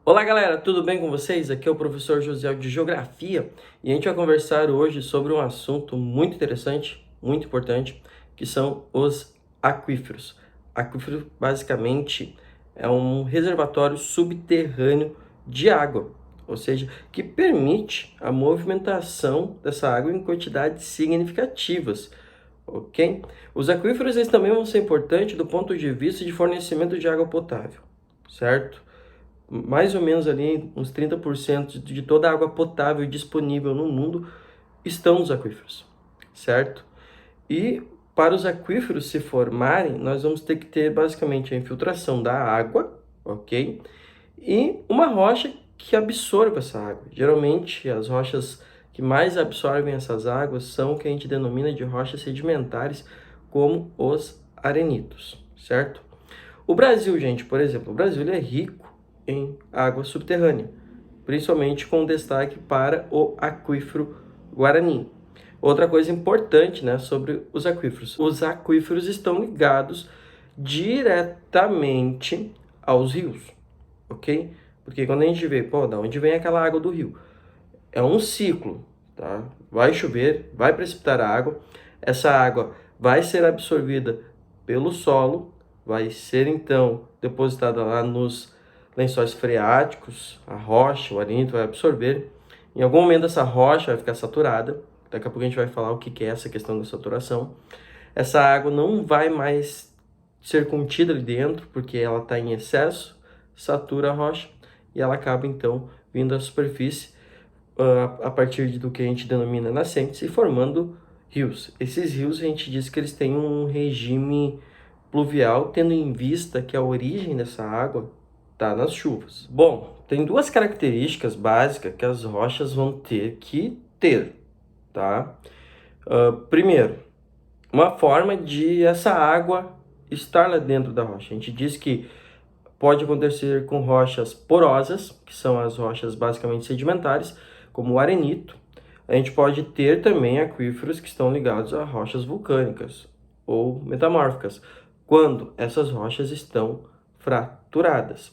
Olá galera, tudo bem com vocês? Aqui é o professor José de Geografia e a gente vai conversar hoje sobre um assunto muito interessante, muito importante, que são os aquíferos. Aquífero basicamente é um reservatório subterrâneo de água, ou seja, que permite a movimentação dessa água em quantidades significativas, ok? Os aquíferos eles também vão ser importantes do ponto de vista de fornecimento de água potável, certo? Mais ou menos ali uns 30% de toda a água potável disponível no mundo estão nos aquíferos, certo? E para os aquíferos se formarem, nós vamos ter que ter basicamente a infiltração da água, ok? E uma rocha que absorva essa água. Geralmente, as rochas que mais absorvem essas águas são o que a gente denomina de rochas sedimentares, como os arenitos, certo? O Brasil, gente, por exemplo, o Brasil ele é rico em água subterrânea, principalmente com destaque para o aquífero Guarani. Outra coisa importante, né, sobre os aquíferos. Os aquíferos estão ligados diretamente aos rios, ok? Porque quando a gente vê, pô, da onde vem aquela água do rio? É um ciclo, tá? Vai chover, vai precipitar água, essa água vai ser absorvida pelo solo, vai ser então depositada lá nos lençóis freáticos, a rocha, o arenito vai absorver. Em algum momento essa rocha vai ficar saturada, daqui a pouco a gente vai falar o que é essa questão da saturação. Essa água não vai mais ser contida ali dentro, porque ela está em excesso, satura a rocha e ela acaba então vindo à superfície a partir do que a gente denomina nascentes e formando rios. Esses rios a gente diz que eles têm um regime pluvial, tendo em vista que a origem dessa água está nas chuvas. Bom, tem duas características básicas que as rochas vão ter que ter, tá? Primeiro, uma forma de essa água estar lá dentro da rocha. A gente diz que pode acontecer com rochas porosas, que são as rochas basicamente sedimentares, como o arenito. A gente pode ter também aquíferos que estão ligados a rochas vulcânicas ou metamórficas, quando essas rochas estão fraturadas.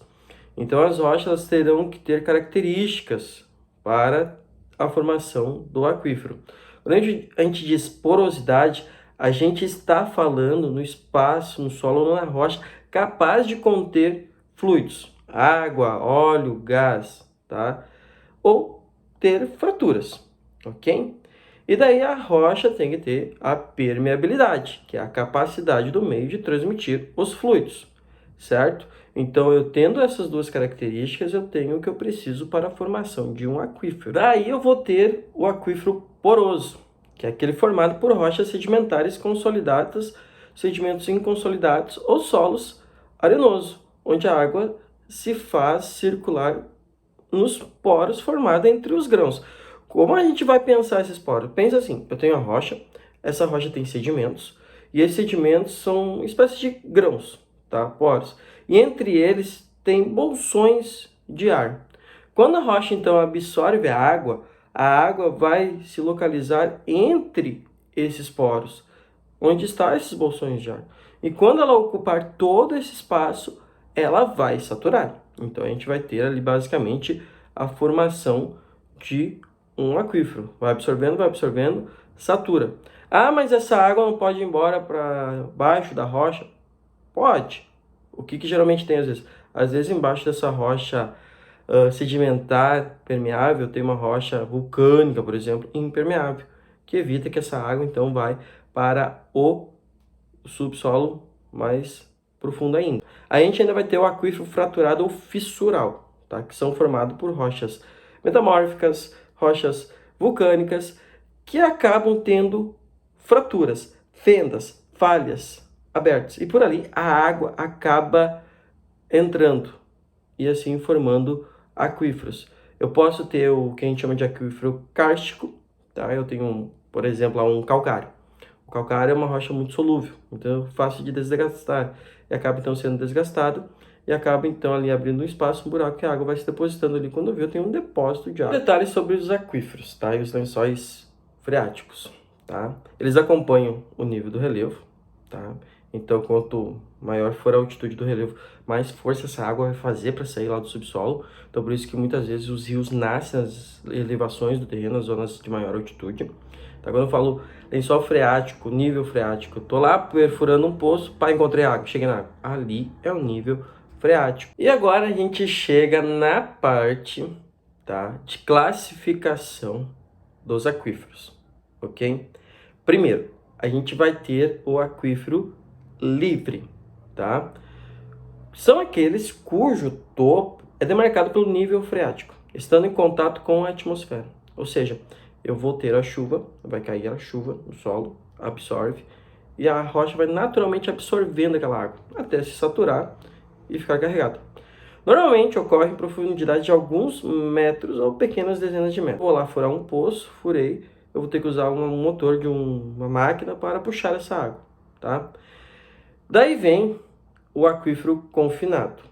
Então as rochas terão que ter características para a formação do aquífero. Quando a gente diz porosidade, a gente está falando no espaço, no solo ou na rocha, capaz de conter fluidos, água, óleo, gás, tá? Ou ter fraturas, ok? E daí a rocha tem que ter a permeabilidade, que é a capacidade do meio de transmitir os fluidos, certo? Então, eu tendo essas duas características, eu tenho o que eu preciso para a formação de um aquífero. Daí eu vou ter o aquífero poroso, que é aquele formado por rochas sedimentares consolidadas, sedimentos inconsolidados ou solos arenosos, onde a água se faz circular nos poros formados entre os grãos. Como a gente vai pensar esses poros? Pensa assim, eu tenho a rocha, essa rocha tem sedimentos, e esses sedimentos são espécies de grãos, tá? Poros. E entre eles tem bolsões de ar. Quando a rocha então absorve a água vai se localizar entre esses poros, onde estão esses bolsões de ar. E quando ela ocupar todo esse espaço, ela vai saturar. Então a gente vai ter ali basicamente a formação de um aquífero. Vai absorvendo, satura. Ah, mas essa água não pode ir embora para baixo da rocha? Pode. O que geralmente tem às vezes? Às vezes embaixo dessa rocha sedimentar permeável tem uma rocha vulcânica, por exemplo, impermeável, que evita que essa água então vai para o subsolo mais profundo ainda. A gente ainda vai ter o aquífero fraturado ou fissural, tá? Que são formados por rochas metamórficas, rochas vulcânicas, que acabam tendo fraturas, fendas, falhas abertas. E por ali a água acaba entrando e assim formando aquíferos. Eu posso ter o que a gente chama de aquífero kárstico, tá? Eu tenho, por exemplo, um calcário. O calcário é uma rocha muito solúvel, então fácil de desgastar. E acaba então sendo desgastado e acaba então ali abrindo um espaço, um buraco que a água vai se depositando ali. Quando vê, eu tenho um depósito de água. Detalhes sobre os aquíferos, tá? E os lençóis freáticos, tá? Eles acompanham o nível do relevo, tá? Então, quanto maior for a altitude do relevo, mais força essa água vai fazer para sair lá do subsolo. Então, por isso que muitas vezes os rios nascem nas elevações do terreno, nas zonas de maior altitude. Tá? Quando eu falo lençol freático, nível freático, eu tô lá perfurando um poço, para encontrar água, cheguei na água. Ali é o nível freático. E agora a gente chega na parte, tá, de classificação dos aquíferos, ok? Primeiro, a gente vai ter o aquífero livre, tá? São aqueles cujo topo é demarcado pelo nível freático, estando em contato com a atmosfera. Ou seja, eu vou ter a chuva, vai cair a chuva no solo, absorve, e a rocha vai naturalmente absorvendo aquela água, até se saturar e ficar carregada. Normalmente ocorre em profundidade de alguns metros ou pequenas dezenas de metros. Vou lá furar um poço, furei, eu vou ter que usar um motor de uma máquina para puxar essa água, tá? Daí vem o aquífero confinado,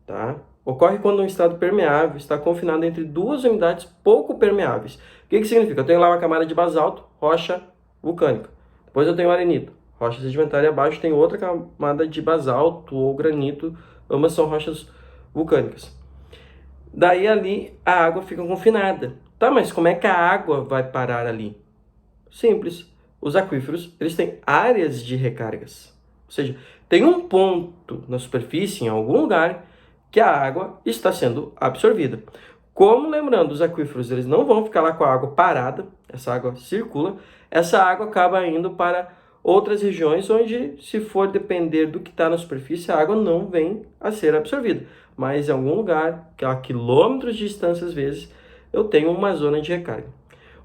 tá? Ocorre quando um estado permeável está confinado entre duas umidades pouco permeáveis. O que significa? Eu tenho lá uma camada de basalto, rocha vulcânica. Depois eu tenho arenito, rocha sedimentária. Abaixo tem outra camada de basalto ou granito. Ambas são rochas vulcânicas. Daí ali a água fica confinada. Tá, mas como é que a água vai parar ali? Simples. Os aquíferos, eles têm áreas de recargas. Ou seja, tem um ponto na superfície, em algum lugar, que a água está sendo absorvida. Como, lembrando, os aquíferos, eles não vão ficar lá com a água parada, essa água circula, essa água acaba indo para outras regiões onde, se for depender do que está na superfície, a água não vem a ser absorvida. Mas em algum lugar, que a quilômetros de distância às vezes, eu tenho uma zona de recarga.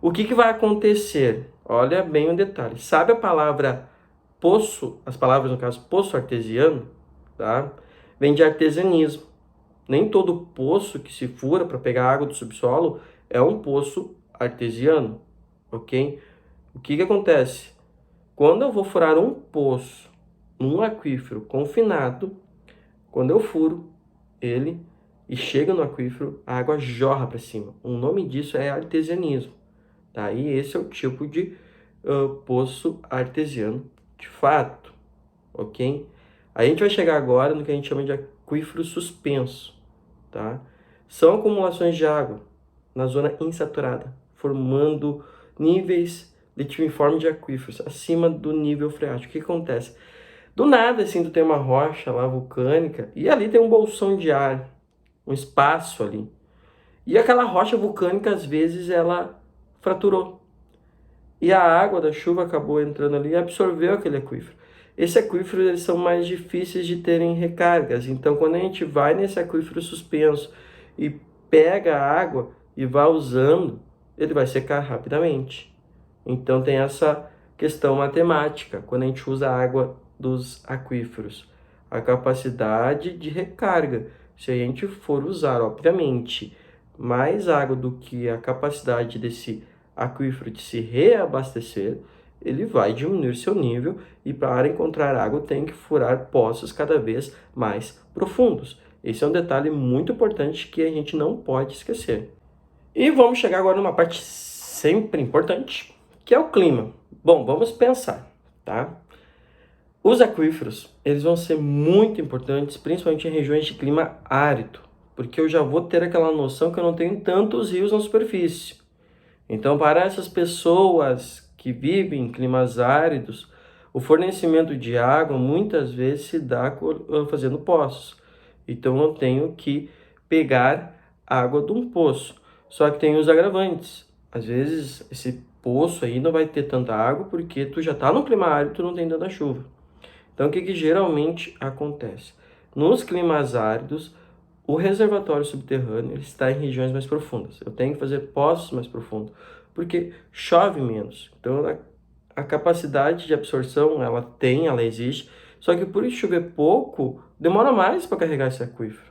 O que vai acontecer? Olha bem o detalhe. Sabe a palavra poço, as palavras no caso poço artesiano, tá? Vem de artesianismo. Nem todo poço que se fura para pegar água do subsolo é um poço artesiano, ok? O que acontece? Quando eu vou furar um poço num aquífero confinado, quando eu furo ele e chega no aquífero, a água jorra para cima. O nome disso é artesianismo, tá? E esse é o tipo de poço artesiano de fato, ok? A gente vai chegar agora no que a gente chama de aquífero suspenso, tá? São acumulações de água na zona insaturada, formando níveis litiformes de aquíferos acima do nível freático. O que acontece? Do nada, assim, tu tem uma rocha lá vulcânica e ali tem um bolsão de ar, um espaço ali. E aquela rocha vulcânica, às vezes, ela fraturou. E a água da chuva acabou entrando ali e absorveu aquele aquífero. Esses aquíferos, eles são mais difíceis de terem recargas. Então, quando a gente vai nesse aquífero suspenso e pega a água e vai usando, ele vai secar rapidamente. Então, tem essa questão matemática, quando a gente usa a água dos aquíferos. A capacidade de recarga. Se a gente for usar, obviamente, mais água do que a capacidade desse aquífero de se reabastecer, ele vai diminuir seu nível e para encontrar água tem que furar poços cada vez mais profundos. Esse é um detalhe muito importante que a gente não pode esquecer. E vamos chegar agora numa parte sempre importante, que é o clima. Bom, vamos pensar, tá? Os aquíferos, eles vão ser muito importantes, principalmente em regiões de clima árido, porque eu já vou ter aquela noção que eu não tenho tantos rios na superfície. Então, para essas pessoas que vivem em climas áridos, o fornecimento de água muitas vezes se dá fazendo poços. Então, eu tenho que pegar água de um poço. Só que tem os agravantes. Às vezes, esse poço aí não vai ter tanta água porque tu já está no clima árido, tu não tem tanta chuva. Então, o que geralmente acontece? Nos climas áridos, o reservatório subterrâneo ele está em regiões mais profundas. Eu tenho que fazer poços mais profundos, porque chove menos. Então, a capacidade de absorção, ela existe, só que por chover pouco, demora mais para carregar esse aquífero,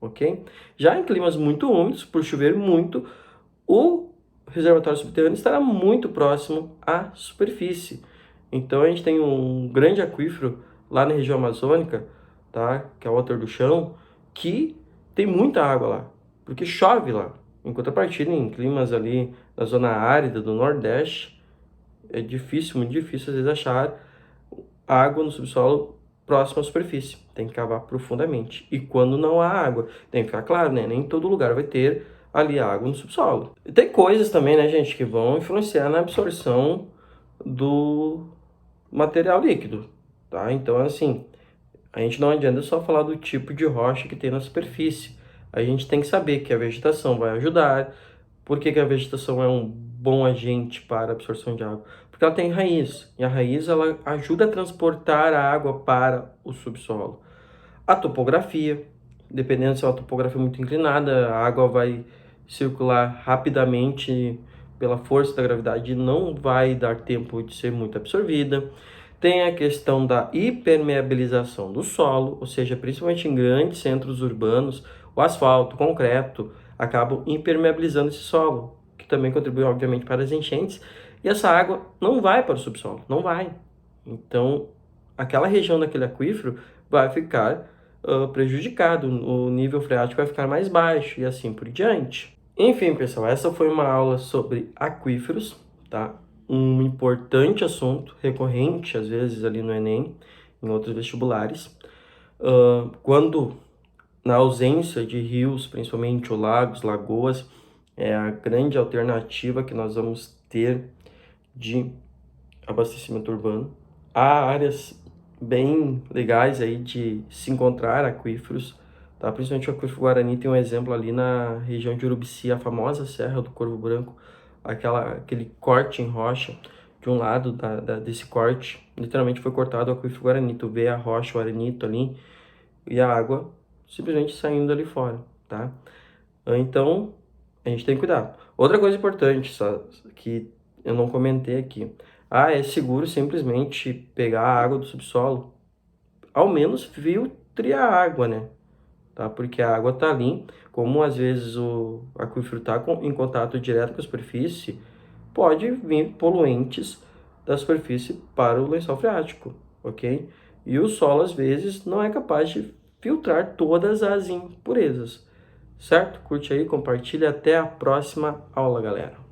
ok? Já em climas muito úmidos, por chover muito, o reservatório subterrâneo estará muito próximo à superfície. Então, a gente tem um grande aquífero lá na região amazônica, tá? Que é o Alter do Chão, que tem muita água lá, porque chove lá. Em contrapartida, em climas ali na zona árida do Nordeste, é difícil, muito difícil às vezes achar água no subsolo próximo à superfície. Tem que cavar profundamente. E quando não há água, tem que ficar claro, né? Nem todo lugar vai ter ali água no subsolo. E tem coisas também, né, gente, que vão influenciar na absorção do material líquido, tá? Então, assim, a gente não adianta só falar do tipo de rocha que tem na superfície. A gente tem que saber que a vegetação vai ajudar. Por que que a vegetação é um bom agente para a absorção de água? Porque ela tem raiz, e a raiz ela ajuda a transportar a água para o subsolo. A topografia, dependendo se é uma topografia muito inclinada, a água vai circular rapidamente pela força da gravidade e não vai dar tempo de ser muito absorvida. Tem a questão da hipermeabilização do solo, ou seja, principalmente em grandes centros urbanos, o asfalto, o concreto, acabam impermeabilizando esse solo, que também contribui, obviamente, para as enchentes, e essa água não vai para o subsolo, não vai. Então, aquela região daquele aquífero vai ficar prejudicado, o nível freático vai ficar mais baixo e assim por diante. Enfim, pessoal, essa foi uma aula sobre aquíferos, tá? Um importante assunto, recorrente às vezes ali no Enem, em outros vestibulares. Quando na ausência de rios, principalmente ou lagos, lagoas, é a grande alternativa que nós vamos ter de abastecimento urbano. Há áreas bem legais aí de se encontrar aquíferos, tá? Principalmente o aquífero Guarani tem um exemplo ali na região de Urubici, a famosa Serra do Corvo Branco, aquele corte em rocha, de um lado desse corte, literalmente foi cortado o aquífero Guarani, tu vê a rocha, o arenito ali, e a água simplesmente saindo ali fora, tá? Então, a gente tem que cuidar. Outra coisa importante, só, que eu não comentei aqui. É seguro simplesmente pegar a água do subsolo? Ao menos filtre a água, né? Tá? Porque a água tá ali, como às vezes o aquífero tá em contato direto com a superfície, pode vir poluentes da superfície para o lençol freático, ok? E o solo, às vezes, não é capaz de filtrar todas as impurezas, certo? Curte aí, compartilha, até a próxima aula, galera.